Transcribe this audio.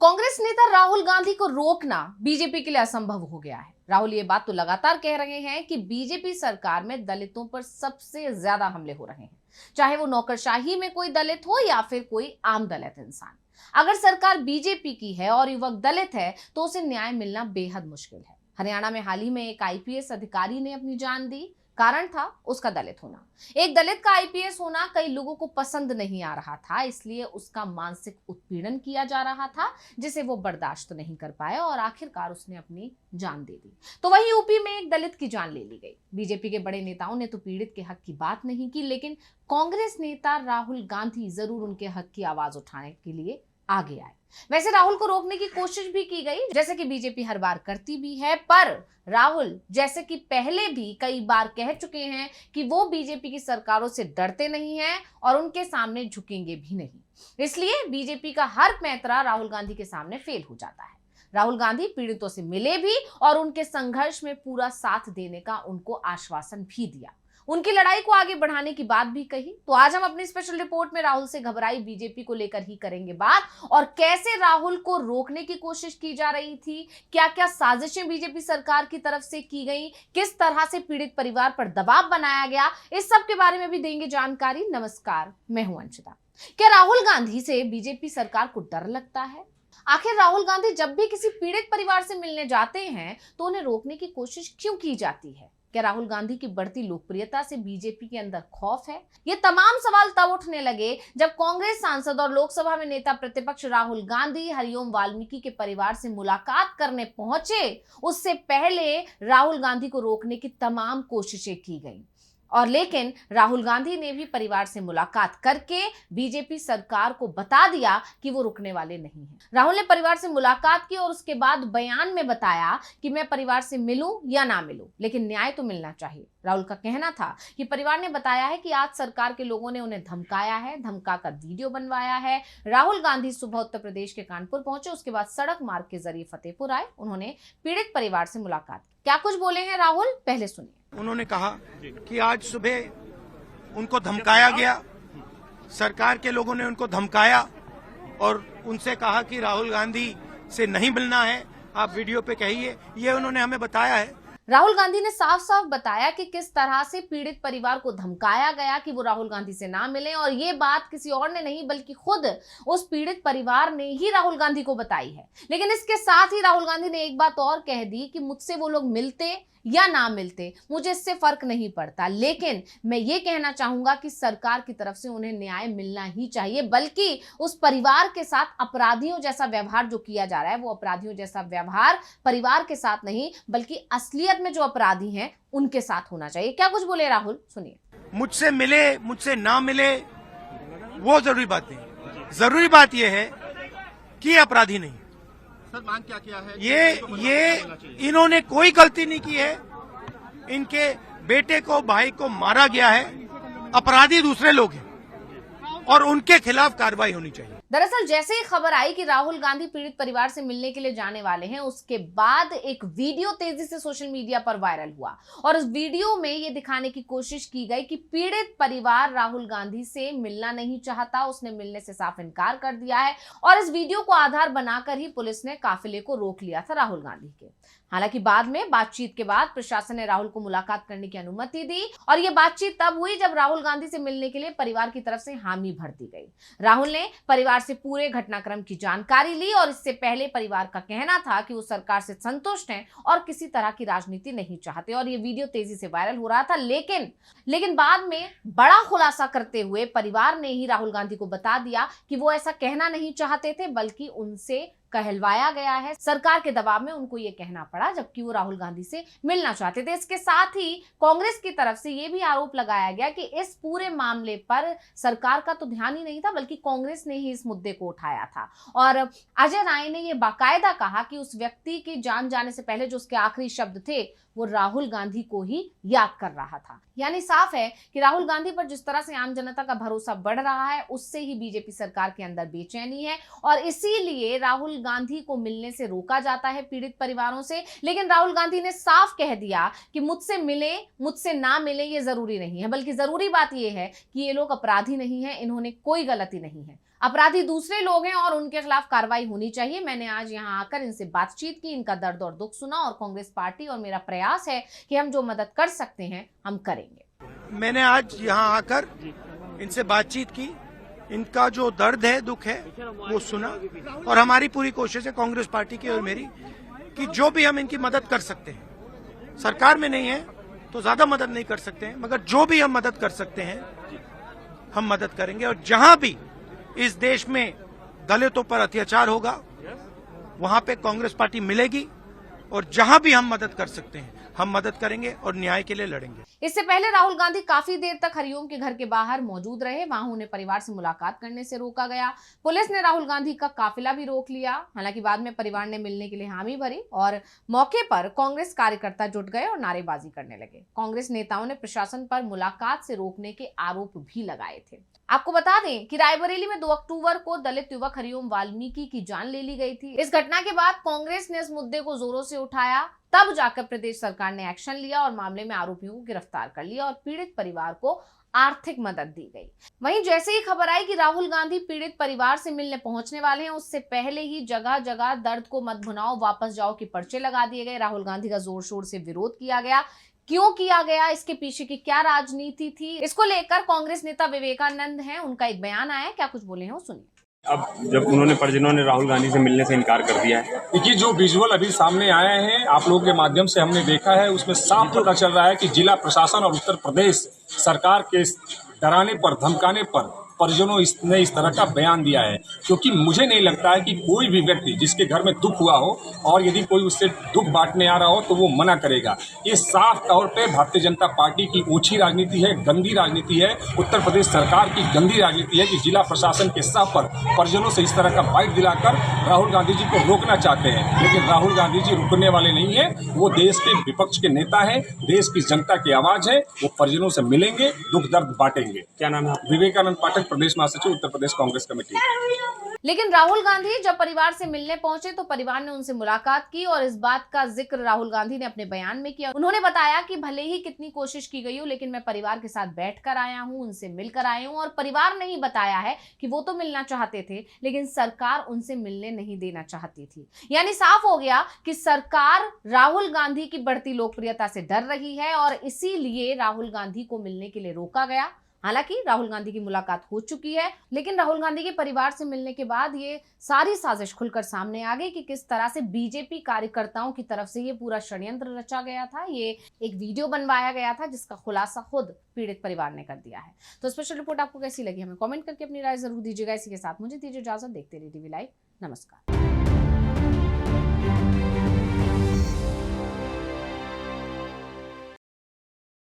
कांग्रेस नेता राहुल गांधी को रोकना बीजेपी के लिए असंभव हो गया है। राहुल ये बात तो लगातार कह रहे हैं कि बीजेपी सरकार में दलितों पर सबसे ज्यादा हमले हो रहे हैं, चाहे वो नौकरशाही में कोई दलित हो या फिर कोई आम दलित इंसान। अगर सरकार बीजेपी की है और युवक दलित है तो उसे न्याय मिलना बेहद मुश्किल है। हरियाणा में हाल ही में एक आईपीएस अधिकारी ने अपनी जान दी, कारण था उसका दलित होना। एक दलित का आईपीएस होना कई लोगों को पसंद नहीं आ रहा था, इसलिए उसका मानसिक उत्पीड़न किया जा रहा था, जिसे वो बर्दाश्त नहीं कर पाया और आखिरकार उसने अपनी जान दे दी। तो वहीं यूपी में एक दलित की जान ले ली गई। बीजेपी के बड़े नेताओं ने तो पीड़ित के हक की बात नहीं की, लेकिन कांग्रेस नेता राहुल गांधी जरूर उनके हक की आवाज उठाने के लिए आगे आए। वैसे राहुल को रोकने की कोशिश भी की गई, जैसे कि बीजेपी हर बार करती भी है, पर राहुल जैसे कि पहले भी कई बार कह चुके हैं कि वो बीजेपी की सरकारों से डरते नहीं हैं और उनके सामने झुकेंगे भी नहीं। इसलिए बीजेपी का हर पैंतरा राहुल गांधी के सामने फेल हो जाता है। राहुल गांधी पीड़ितों से मिले भी और उनके संघर्ष में पूरा साथ देने का उनको आश्वासन भी दिया, उनकी लड़ाई को आगे बढ़ाने की बात भी कही। तो आज हम अपनी स्पेशल रिपोर्ट में राहुल से घबराई बीजेपी को लेकर ही करेंगे बात, और कैसे राहुल को रोकने की कोशिश की जा रही थी, क्या क्या साजिशें बीजेपी सरकार की तरफ से की गई, किस तरह से पीड़ित परिवार पर दबाव बनाया गया, इस सब के बारे में भी देंगे जानकारी। नमस्कार, मैं हूं अंशिता। क्या राहुल गांधी से बीजेपी सरकार को डर लगता है? आखिर राहुल गांधी जब भी किसी पीड़ित परिवार से मिलने जाते हैं तो उन्हें रोकने की कोशिश क्यों की जाती है? क्या राहुल गांधी की बढ़ती लोकप्रियता से बीजेपी के अंदर खौफ है? ये तमाम सवाल तब उठने लगे जब कांग्रेस सांसद और लोकसभा में नेता प्रतिपक्ष राहुल गांधी हरिओम वाल्मीकि के परिवार से मुलाकात करने पहुंचे। उससे पहले राहुल गांधी को रोकने की तमाम कोशिशें की गई, और लेकिन राहुल गांधी ने भी परिवार से मुलाकात करके बीजेपी सरकार को बता दिया कि वो रुकने वाले नहीं हैं। राहुल ने परिवार से मुलाकात की और उसके बाद बयान में बताया कि मैं परिवार से मिलूं या ना मिलूं, लेकिन न्याय तो मिलना चाहिए। राहुल का कहना था कि परिवार ने बताया है कि आज सरकार के लोगों ने उन्हें धमकाया है, धमका कर वीडियो बनवाया है। राहुल गांधी सुबह उत्तर प्रदेश के कानपुर पहुंचे, उसके बाद सड़क मार्ग के जरिए फतेहपुर आए। उन्होंने पीड़ित परिवार से मुलाकात की। क्या कुछ बोले हैं राहुल, पहले सुनिए। उन्होंने कहा कि आज सुबह उनको धमकाया गया, सरकार के लोगों ने उनको धमकाया और उनसे कहा कि राहुल गांधी से नहीं मिलना है, आप वीडियो पे कहिए। ये उन्होंने हमें बताया है। राहुल गांधी ने साफ साफ बताया कि किस तरह से पीड़ित परिवार को धमकाया गया कि वो राहुल गांधी से ना मिले, और ये बात किसी और ने नहीं बल्कि खुद उस पीड़ित परिवार ने ही राहुल गांधी को बताई है। लेकिन इसके साथ ही राहुल गांधी ने एक बात और कह दी कि मुझसे वो लोग मिलते या ना मिलते, मुझे इससे फर्क नहीं पड़ता, लेकिन मैं ये कहना चाहूंगा कि सरकार की तरफ से उन्हें न्याय मिलना ही चाहिए, बल्कि उस परिवार के साथ अपराधियों जैसा व्यवहार जो किया जा रहा है, वो अपराधियों जैसा व्यवहार परिवार के साथ नहीं बल्कि असलियत में जो अपराधी हैं उनके साथ होना चाहिए। क्या कुछ बोले राहुल, सुनिए। मुझसे मिले, मुझसे ना मिले, वो जरूरी बात नहीं। जरूरी बात यह है कि अपराधी नहीं। सर, मांग क्या किया है? ये इन्होंने कोई गलती नहीं की है। इनके बेटे को, भाई को मारा गया है, अपराधी दूसरे लोग हैं और उनके खिलाफ कार्रवाई होनी चाहिए। दरअसल जैसे ही खबर आई कि राहुल गांधी पीड़ित परिवार से मिलने के लिए जाने वाले हैं, उसके बाद एक वीडियो तेजी से सोशल मीडिया पर वायरल हुआ और उस वीडियो में ये दिखाने की कोशिश की गई कि पीड़ित परिवार राहुल गांधी से मिलना नहीं चाहता, उसने मिलने से साफ इनकार कर दिया है, और इस वीडियो को आधार बनाकर ही पुलिस ने काफिले को रोक लिया था राहुल गांधी के। हालांकि बाद में बातचीत के बाद प्रशासन ने राहुल को मुलाकात करने की अनुमति दी, और यह बातचीत तब हुई जब राहुल गांधी से मिलने के लिए परिवार की तरफ से हामी भर दी गई। राहुल ने परिवार से पूरे घटनाक्रम की जानकारी ली, और इससे पहले परिवार का कहना था कि वो सरकार से संतुष्ट हैं और किसी तरह की राजनीति नहीं चाहते, और ये वीडियो तेजी से वायरल हो रहा था। लेकिन बाद में बड़ा खुलासा करते हुए परिवार ने ही राहुल गांधी को बता दिया कि वो ऐसा कहना नहीं चाहते थे, बल्कि उनसे कहलवाया गया है। सरकार के दबाव में उनको ये कहना पड़ा, जबकि वो राहुल गांधी से मिलना चाहते थे। इसके साथ ही कांग्रेस की तरफ से ये भी आरोप लगाया गया कि इस पूरे मामले पर सरकार का तो ध्यान ही नहीं था, बल्कि कांग्रेस ने ही इस मुद्दे को उठाया था। और अजय राय ने ये बाकायदा कहा कि उस व्यक्ति की जान जाने से पहले जो उसके आखिरी शब्द थे वो राहुल गांधी को ही याद कर रहा था। यानी साफ है कि राहुल गांधी पर जिस तरह से आम जनता का भरोसा बढ़ रहा है, उससे ही बीजेपी सरकार के अंदर बेचैनी है, और इसीलिए राहुल गांधी को मिलने से रोका जाता है पीड़ित परिवारों से, लेकिन राहुल गांधी ने साफ कह दिया कि मुझसे मिले मुझसे ना मिले ये जरूरी नहीं है, बल्कि जरूरी बात यह है कि ये लोग अपराधी नहीं है, इन्होंने कोई गलती नहीं है, अपराधी दूसरे लोग हैं और उनके खिलाफ कार्रवाई होनी चाहिए। मैंने आज यहाँ आकर इनसे बातचीत की, इनका दर्द और दुख सुना और कांग्रेस पार्टी और मेरा प्रयास है कि हम जो मदद कर सकते हैं हम करेंगे। मैंने आज यहाँ आकर इनसे बातचीत की, इनका जो दर्द है, दुख है, वो सुना और हमारी पूरी कोशिश है कांग्रेस पार्टी की और मेरी कि जो भी हम इनकी मदद कर सकते हैं, सरकार में नहीं है तो ज्यादा मदद नहीं कर सकते हैं, मगर जो भी हम मदद कर सकते हैं हम मदद करेंगे। और जहां भी इस देश में दलितों पर अत्याचार होगा वहां पे कांग्रेस पार्टी मिलेगी और जहां भी हम मदद कर सकते हैं हम मदद करेंगे और न्याय के लिए लड़ेंगे। इससे पहले राहुल गांधी काफी देर तक हरिओम के घर के बाहर मौजूद रहे, वहां उन्हें परिवार से मुलाकात करने से रोका गया। पुलिस ने राहुल गांधी का काफिला भी रोक लिया, हालांकि बाद में परिवार ने मिलने के लिए हामी भरी और मौके पर कांग्रेस कार्यकर्ता जुट गए और नारेबाजी करने लगे। कांग्रेस नेताओं ने प्रशासन पर मुलाकात से रोकने के आरोप भी लगाए थे। आपको बता दें कि रायबरेली में 2 अक्टूबर को दलित युवक हरिओम वाल्मीकि की जान ले ली गई थी। इस घटना के बाद कांग्रेस ने इस मुद्दे को जोरों से उठाया, तब जाकर प्रदेश सरकार ने एक्शन लिया और मामले में आरोपियों को गिरफ्तार कर लिया और पीड़ित परिवार को आर्थिक मदद दी गई। वहीं जैसे ही खबर आई कि राहुल गांधी पीड़ित परिवार से मिलने पहुंचने वाले हैं, उससे पहले ही जगह जगह दर्द को मत भुनाओ वापस जाओ के पर्चे लगा दिए गए। राहुल गांधी का जोर शोर से विरोध किया गया। क्यों किया गया, इसके पीछे की क्या राजनीति थी, इसको लेकर कांग्रेस नेता विवेकानंद हैं, उनका एक बयान आया, क्या कुछ बोले हैं वो सुनिए। अब जब उन्होंने परिजनों ने राहुल गांधी से मिलने से इनकार कर दिया है, देखिए जो विजुअल अभी सामने आए हैं आप लोगों के माध्यम से हमने देखा है, उसमें साफ पता चल रहा है कि जिला प्रशासन और उत्तर प्रदेश सरकार के डराने पर धमकाने पर परिजनों ने इस तरह का बयान दिया है। क्योंकि मुझे नहीं लगता है कि कोई भी व्यक्ति जिसके घर में दुख हुआ हो और यदि कोई उससे दुख बांटने आ रहा हो तो वो मना करेगा। ये साफ तौर पे भारतीय जनता पार्टी की ओछी राजनीति है, गंदी राजनीति है, उत्तर प्रदेश सरकार की गंदी राजनीति है कि जिला प्रशासन के सह पर परिजनों से इस तरह का बाइट दिलाकर राहुल गांधी जी को रोकना चाहते हैं। लेकिन राहुल गांधी जी रुकने वाले नहीं है, वो देश के विपक्ष के नेता है, देश की जनता की आवाज है, वो परिजनों से मिलेंगे, दुख दर्द बांटेंगे। क्या नाम है? विवेकानंद पाठक, प्रदेश महासचिव, उत्तर प्रदेश कांग्रेस कमेटी। लेकिन राहुल गांधी जब परिवार से मिलने पहुंचे तो परिवार ने उनसे मुलाकात की और इस बात का जिक्र राहुल गांधी ने अपने बयान में किया। उन्होंने बताया कि भले ही कितनी कोशिश की गई हो, लेकिन मैं परिवार के साथ बैठकर आया हूं, उनसे मिलकर आया हूं और परिवार ने ही बताया है कि वो तो मिलना चाहते थे लेकिन सरकार उनसे मिलने नहीं देना चाहती थी। यानी साफ हो गया कि सरकार राहुल गांधी की बढ़ती लोकप्रियता से डर रही है और इसीलिए राहुल गांधी को मिलने के लिए रोका गया। हालांकि राहुल गांधी की मुलाकात हो चुकी है, लेकिन राहुल गांधी के परिवार से मिलने के बाद ये सारी साजिश खुलकर सामने आ गई कि किस तरह से बीजेपी कार्यकर्ताओं की तरफ से ये पूरा षड्यंत्र रचा गया था। ये एक वीडियो बनवाया गया था जिसका खुलासा खुद पीड़ित परिवार ने कर दिया है। तो स्पेशल रिपोर्ट आपको कैसी लगी हमें कमेंट करके अपनी राय जरूर दीजिएगा। इसी के साथ मुझे दीजिए इजाजत, देखते रहिए टीवी लाइव। नमस्कार।